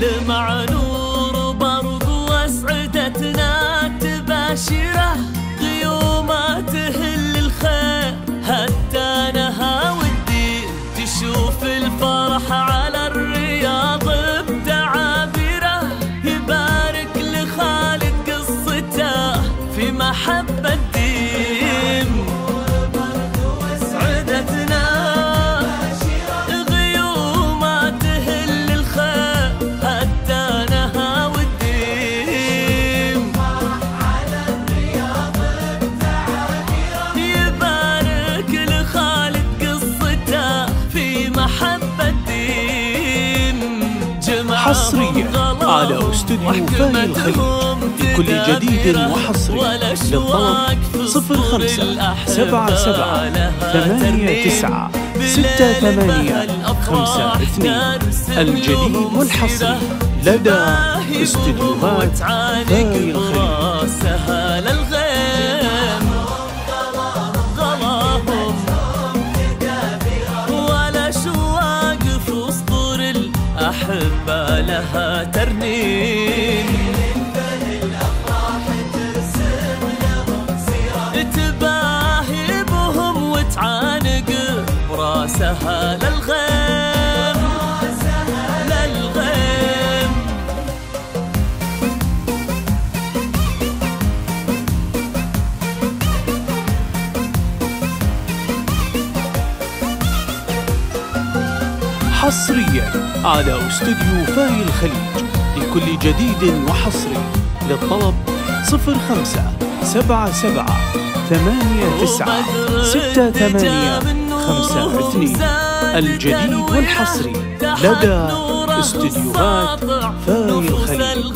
لمع نور برق واسعدتنا تباشره، غيومه تهل الخير هتانها والدين، تشوف الفرح على الرياض بتعابيره، يبارك لخالد قصته في محبة الدين. سعدتنا غيومه تهل الخير هتانها والدين، على الرياض بتعابيره، يبارك لخالد قصته في محبة الدين. حصريا على استوديو فاي الخليج لكل جديد وحصري. للطلب 0578968682. الجديد والحصري لدى استوديوهات فاي الخليج. سهل الغيم غلاهم ولا شواق في صدور الأحبة لها ترنيم، تباهي بهم وتعانق براسها للغيم للغيم. حصريا على استوديو فاي الخليج لكل جديد وحصري. للطلب 0578968852. الجديد والحصري لدى استوديوهات فاي الخليج.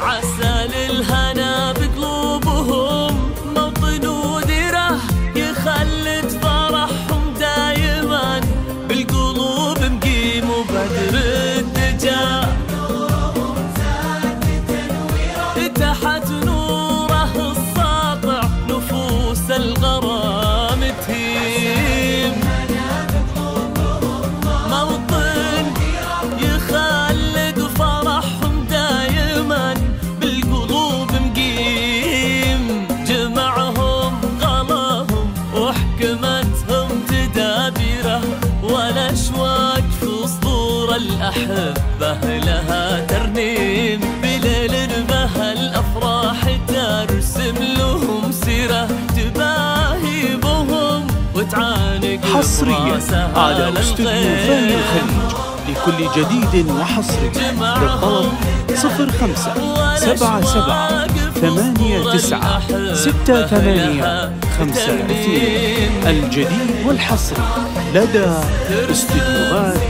عسى للهنا بقلوبهم موطن ودره، يخلد فرحهم دايما بالقلوب مقيم، وبدر الدجا تحت نوره الساطع نفوس الغرام تهيم، موطن يخلد فرحهم دايما بالقلوب مقيم، جمعهم غلاهم وحكمتهم تدابيره، والاشواق في صدور الاحبه لها ترنيم، بليل بها الافراح ترسم لهم سيره، تباهي بهم وتعانق حصريا على استوديو فاي الخليج لكل جديد وحصري. للطلب 0578968852. الجديد والحصري لدى استوديوهات